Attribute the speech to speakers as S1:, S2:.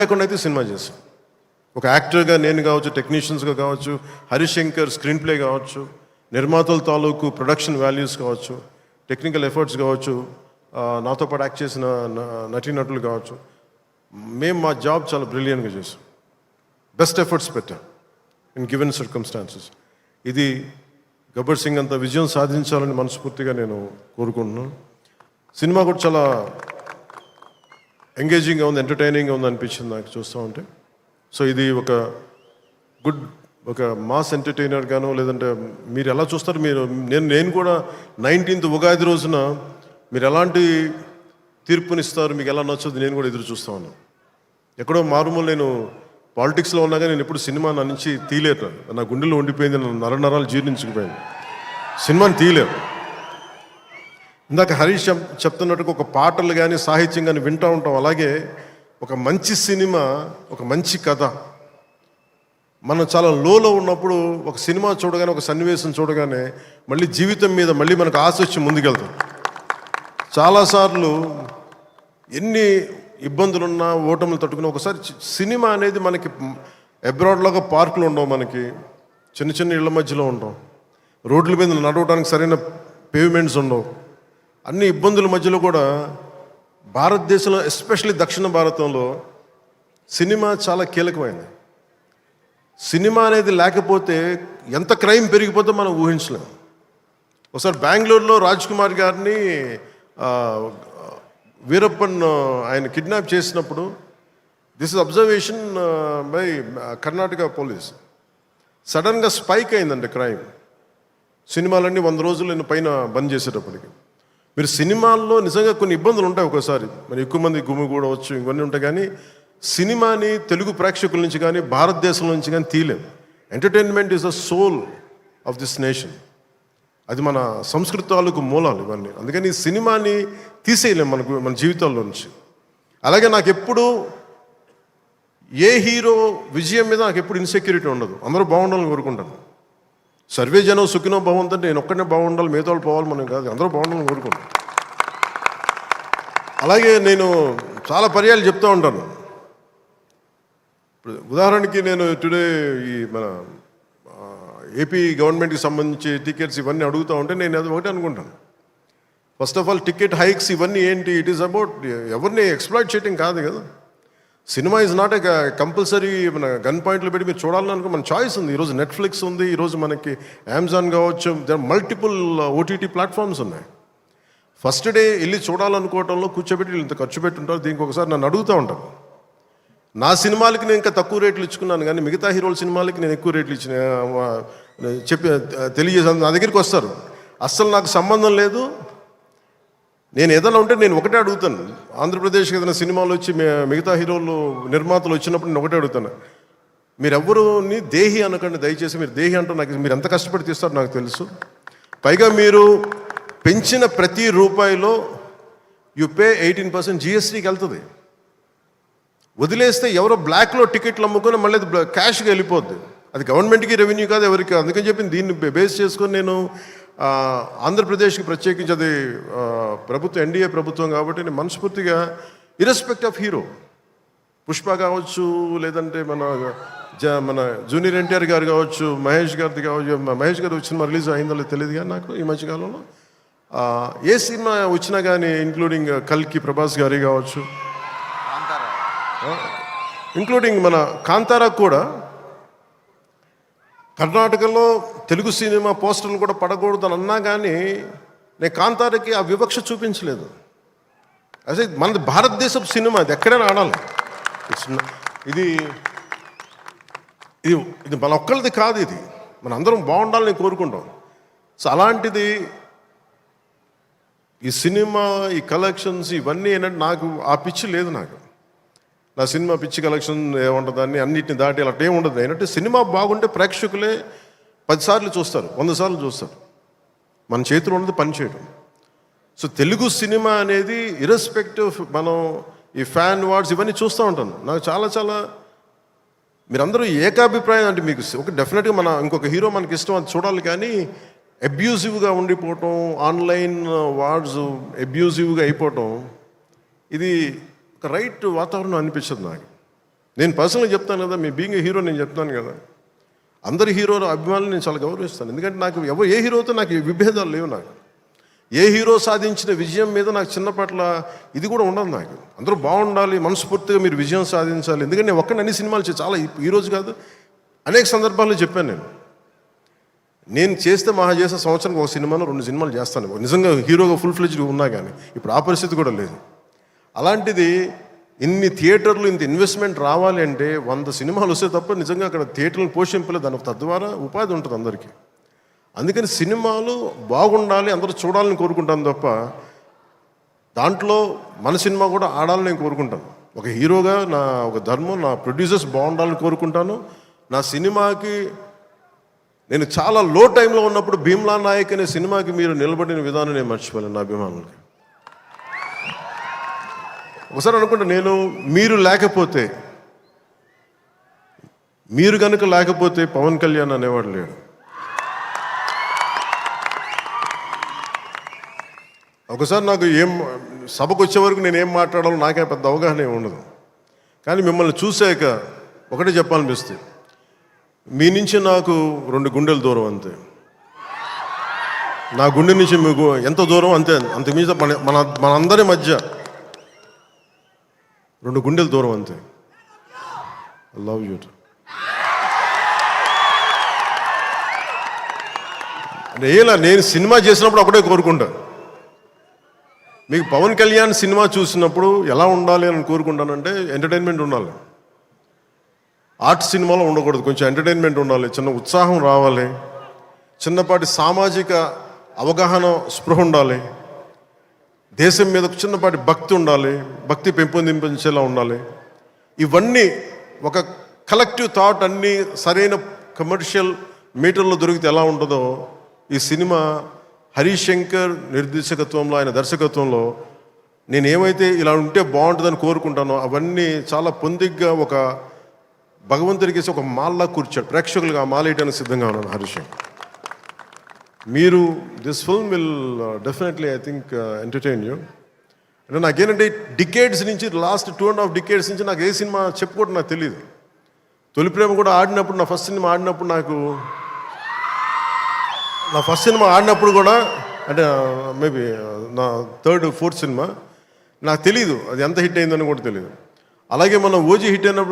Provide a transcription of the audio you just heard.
S1: లేకుండా అయితే సినిమా చేశాను. ఒక యాక్టర్గా నేను కావచ్చు, టెక్నీషియన్స్గా కావచ్చు, హరిశంకర్ స్క్రీన్ ప్లే కావచ్చు, నిర్మాతల తాలూకు ప్రొడక్షన్ వాల్యూస్ కావచ్చు, టెక్నికల్ ఎఫర్ట్స్ కావచ్చు, నాతో పాటు యాక్ట్ చేసిన నటీనటులు కావచ్చు, మేము మా జాబ్ చాలా బ్రిలియంట్గా చేసాం. బెస్ట్ ఎఫర్ట్స్ పెట్టాం ఇన్ గివెన్ సర్కమ్స్టాన్సెస్. ఇది గబ్బర్ సింగ్ అంత విజయం సాధించాలని మనస్ఫూర్తిగా నేను కోరుకుంటున్నాను. సినిమా కూడా చాలా ఎంగేజింగ్గా ఉంది, ఎంటర్టైనింగ్గా ఉంది అనిపించింది నాకు చూస్తూ ఉంటే. సో ఇది ఒక మాస్ ఎంటర్టైనర్ గాను, లేదంటే మీరు ఎలా చూస్తారు, నేను కూడా 19th ఉగాది రోజున మీరు ఎలాంటి తీర్పునిస్తారు, మీకు ఎలా నచ్చదు నేను కూడా ఎదురు చూస్తూ ఉన్నాను. ఎక్కడో మారుమూల నేను పాలిటిక్స్లో ఉన్నాగా నేను ఎప్పుడు సినిమా నా నుంచి తీయలేరు. నా గుండెలో ఉండిపోయింది, నరాలు జీర్ణించుకుపోయింది, సినిమాని తీయలేరు. ఇందాక హరీష్ చెప్తున్నట్టుగా ఒక పాటలు కానీ సాహిత్యం కానీ వింటూ ఉంటాం. అలాగే ఒక మంచి సినిమా, ఒక మంచి కథ, మనం చాలా లోలో ఉన్నప్పుడు ఒక సినిమా చూడగానే, ఒక సన్నివేశం చూడగానే మళ్ళీ జీవితం మీద మళ్ళీ మనకు ఆశ వచ్చి ముందుకెళ్తాం. చాలాసార్లు ఎన్ని ఇబ్బందులున్నా, ఓటములు తట్టుకుని ఒకసారి సినిమా అనేది మనకి అబ్రాడ్లాగా పార్కులు ఉండవు, మనకి చిన్న చిన్న ఇళ్ల మధ్యలో ఉంటాం, రోడ్ల మీద నడవడానికి సరైన పేవ్మెంట్స్ ఉండవు. అన్ని ఇబ్బందుల మధ్యలో కూడా భారతదేశంలో, ఎస్పెషల్లీ దక్షిణ భారతంలో సినిమా చాలా కీలకమైంది. సినిమా అనేది లేకపోతే ఎంత క్రైమ్ పెరిగిపోతే మనం ఊహించలేము. ఒకసారి బెంగళూరులో రాజ్ కుమార్ గారిని వీరప్పన్ ఆయన కిడ్నాప్ చేసినప్పుడు, this is observation by Karnataka police, సడన్గా స్పైక్ అయిందండి క్రైమ్. సినిమాలన్నీ 100 రోజులు పైన బంద్ చేసేటప్పటికి. మీరు సినిమాల్లో నిజంగా కొన్ని ఇబ్బందులు ఉంటాయి, ఒకసారి మరి ఎక్కువ మంది గుమిగూడవచ్చు, ఇవన్నీ ఉంటాయి. కానీ సినిమాని తెలుగు ప్రేక్షకుల నుంచి కానీ, భారతదేశం నుంచి కానీ తీయలేము. Entertainment is the soul of this nation. అది మన సంస్కృతి తాలూకు మూలాలు ఇవన్నీ. అందుకని ఈ సినిమాని తీసేయలేము మన జీవితాల్లో నుంచి. అలాగే నాకు ఎప్పుడు ఏ హీరో విజయం మీద నాకు ఎప్పుడు ఇన్సెక్యూరిటీ ఉండదు. అందరూ బాగుండాలని కోరుకుంటాను. సర్వే జనం సుఖినో బాగుందంటే నేను ఒక్కడనే బాగుండాలి, మిగతా వాళ్ళు పోవాలి మనం కాదు, అందరూ బాగుండాలని కోరుకుంటాను. అలాగే నేను చాలా పర్యాలు చెప్తూ ఉంటాను. ఇప్పుడు ఉదాహరణకి నేను టుడే ఈ మన ఏపీ గవర్నమెంట్కి సంబంధించి టికెట్స్ ఇవన్నీ అడుగుతూ ఉంటే నేను అది ఒకటి అనుకుంటాను. First of all ticket hikes ఇవన్నీ ఏంటి? ఇట్ ఈస్ అబౌట్ ఎవరిని ఎక్స్ప్లాయిట్ చేయటం కాదు కదా. Cinema is not a compulsory మన గన్ పాయింట్లు పెట్టి మీరు చూడాలని అనుకో, మన చాయిస్ ఉంది. ఈరోజు నెట్ఫ్లిక్స్ ఉంది, ఈరోజు మనకి అమెజాన్ కావచ్చు, మల్టిపుల్ ఓటీటీ ప్లాట్ఫామ్స్ ఉన్నాయి. ఫస్ట్ డే వెళ్ళి చూడాలనుకోవటంలో కూర్చోబెట్టి ఇంత ఖర్చు పెట్టుంటారు. దీనికి ఒకసారి నన్ను అడుగుతూ ఉంటాను. నా సినిమాలకి నేను ఇంకా తక్కువ రేట్లు ఇచ్చుకున్నాను, కానీ మిగతా హీరోల సినిమాలకి నేను ఎక్కువ రేట్లు ఇచ్చిన తెలియజేసాను. నా దగ్గరికి వస్తారు, అస్సలు నాకు సంబంధం లేదు, నేను ఏదైనా ఉంటే నేను ఒకటే అడుగుతాను. ఆంధ్రప్రదేశ్కి ఏదైనా సినిమాలు వచ్చి మిగతా హీరోలు నిర్మాతలు వచ్చినప్పుడు నేను ఒకటే అడుగుతాను, మీరెవ్వరూని దేహి అనకండి దయచేసి. మీరు దేహి అంటూ నాకు మీరు ఎంత కష్టపడి తీస్తారో నాకు తెలుసు. పైగా మీరు పెంచిన ప్రతి రూపాయిలో యు పే 18% జిఎస్టీకి వెళ్తుంది. వదిలేస్తే ఎవరో బ్లాక్లో టికెట్లు అమ్ముకొని మళ్ళీ అది క్యాష్గా వెళ్ళిపోద్ది. అది గవర్నమెంట్కి రెవెన్యూ కాదు, ఎవరికి. అందుకని చెప్పి దీన్ని బేస్ చేసుకొని నేను ఆంధ్రప్రదేశ్కి ప్రత్యేకించి, అది ప్రభుత్వం ఎన్డీఏ ప్రభుత్వం కాబట్టి నేను మనస్ఫూర్తిగా ఇర్రెస్పెక్ట్ ఆఫ్ హీరో, పుష్ప కావచ్చు, లేదంటే మన జూనియర్ ఎన్టీఆర్ గారు కావచ్చు, మహేష్ గారిది కావచ్చు. మహేష్ గారు వచ్చిన రిలీజ్ అయిందో తెలియదు కానీ నాకు ఈ మధ్యకాలంలో ఏ సినిమా వచ్చినా కానీ, ఇంక్లూడింగ్ కల్కి ప్రభాస్ గారి కావచ్చు, ఇంక్లూడింగ్ మన కాంతారా కూడా, కర్ణాటకలో తెలుగు సినిమా పోస్టర్లు కూడా పడకూడదు అని అన్నా కానీ నేను కాంతారాకి ఆ వివక్ష చూపించలేదు. అదే మనది భారతదేశపు సినిమా, అది ఎక్కడైనా ఆడాలి. ఇది ఇది ఇది మన ఒక్కరిది కాదు, ఇది మన అందరం బాగుండాలని కోరుకుంటాం. సో అలాంటిది ఈ సినిమా, ఈ కలెక్షన్స్ ఇవన్నీ ఏంటంటే నాకు ఆ పిచ్చి లేదు. నాకు నా సినిమా పిచ్చి కలెక్షన్ ఏముంటుందని అన్నిటిని దాటి అలా ఏముండదు. ఏంటంటే సినిమా బాగుంటే ప్రేక్షకులే 10 సార్లు చూస్తారు, 100 సార్లు చూస్తారు. మన చేతిలో ఉన్నది పని చేయడం. సో తెలుగు సినిమా అనేది ఇర్రెస్పెక్టివ్, మనం ఈ ఫ్యాన్ వార్డ్స్ ఇవన్నీ చూస్తూ ఉంటాను. నాకు చాలా మీరందరూ ఏకాభిప్రాయం అంటే మీకు ఒక డెఫినెట్గా ఇంకొక హీరో మనకి ఇష్టం, అది చూడాలి. కానీ అబ్యూజివ్గా ఉండిపోవటం, ఆన్లైన్ వార్డ్స్ అబ్యూజివ్గా అయిపోవటం, ఇది ఒక రైట్ వాతావరణం అనిపించదు నాకు. నేను పర్సనల్గా చెప్తాను కదా, మీ బీయింగ్ ఏ హీరో నేను చెప్తాను కదా, అందరి హీరోల అభిమానులు నేను చాలా గౌరవిస్తాను. ఎందుకంటే నాకు ఏ హీరోతో నాకు విభేదాలు లేవు. నాకు ఏ హీరో సాధించిన విజయం మీద నాకు చిన్నపట్ల ఇది కూడా ఉండదు. నాకు అందరూ బాగుండాలి, మనస్ఫూర్తిగా మీరు విజయం సాధించాలి. ఎందుకంటే నేను ఒక్కడిని అన్ని సినిమాలు చాలా ఈరోజు కాదు, అనేక సందర్భాల్లో చెప్పాను. నేను చేస్తే మహా చేసే సంవత్సరానికి ఒక సినిమాను 2 సినిమాలు చేస్తాను, నిజంగా హీరోగా ఫుల్ ఫ్లెడ్జ్డ్ ఉన్నా. కానీ ఇప్పుడు ఆ పరిస్థితి కూడా లేదు. అలాంటిది ఇన్ని థియేటర్లు ఇంత ఇన్వెస్ట్మెంట్ రావాలి అంటే 100 సినిమాలు వస్తే తప్ప నిజంగా అక్కడ థియేటర్లను పోషింపలేదు. దాని తద్వారా ఉపాధి ఉంటుంది అందరికీ. అందుకని సినిమాలు బాగుండాలి, అందరూ చూడాలని కోరుకుంటాను తప్ప దాంట్లో మన సినిమా కూడా ఆడాలని నేను కోరుకుంటాను. ఒక హీరోగా నా ఒక ధర్మం, నా ప్రొడ్యూసర్స్ బాగుండాలని కోరుకుంటాను. నా సినిమాకి నేను చాలా లో టైంలో ఉన్నప్పుడు భీమ్లా నాయక్ అనే సినిమాకి మీరు నిలబడిన విధానం నేను మర్చిపోలేను నా అభిమానులకి. ఒకసారి అనుకుంటా, నేను మీరు కనుక లేకపోతే పవన్ కళ్యాణ్ అనేవాడు లేడు. ఒకసారి నాకు సభకు వచ్చే వరకు నేను ఏం మాట్లాడాలో నాకే పెద్ద అవగాహన ఏమి ఉండదు. కానీ మిమ్మల్ని చూసాక ఒకటే చెప్పాలనిపిస్తుంది, మీ నుంచి నాకు 2 గుండెల దూరం అంతే. నా గుండె నుంచి మీకు ఎంత దూరం అంతే, అంతకుమించి మన అందరి మధ్య 2 గుండెల దూరం అంతే. I love you. నేను సినిమా చేసినప్పుడు ఒకటే కోరుకుంటా, మీకు పవన్ కళ్యాణ్ సినిమా చూసినప్పుడు ఎలా ఉండాలి అని కోరుకుంటానంటే ఎంటర్టైన్మెంట్ ఉండాలి. ఆర్ట్ సినిమాలో ఉండకూడదు, కొంచెం ఎంటర్టైన్మెంట్ ఉండాలి, చిన్న ఉత్సాహం రావాలి, చిన్నపాటి సామాజిక అవగాహన స్పృహ ఉండాలి, దేశం మీద చిన్నపాటి భక్తి ఉండాలి, భక్తి పెంపొందించేలా ఉండాలి. ఇవన్నీ ఒక కలెక్టివ్ థాట్ అన్నీ సరైన కమర్షియల్ మీటర్లో దొరికితే ఎలా ఉంటుందో ఈ సినిమా హరీష్ శంకర్ నిర్దేశకత్వంలో, ఆయన దర్శకత్వంలో నేను ఏమైతే ఇలా ఉంటే బాగుంటుందని కోరుకుంటానో అవన్నీ చాలా పొందిగ్గా ఒక భగవంతుడికి ఒక మాల్లా కూర్చాడు. ప్రేక్షకులుగా ఆ మాల వేయడానికి సిద్ధంగా ఉన్నాను హరీష్ శంకర్. మీరు this film will definitely I think entertain you. అంటే నాకేంటంటే డికేడ్స్ నుంచి లాస్ట్ 2.5 డికేడ్స్ నుంచి నాకు ఏ సినిమా చెప్పుకోవడం నాకు తెలియదు. తొలి ప్రేమ కూడా ఆడినప్పుడు, నా ఫస్ట్ సినిమా ఆడినప్పుడు కూడా అంటే మేబీ నా 3rd, 4th సినిమా నాకు తెలియదు అది ఎంత హిట్ అయిందని కూడా తెలియదు. అలాగే మనం ఓజీ హిట్ అయినప్పుడు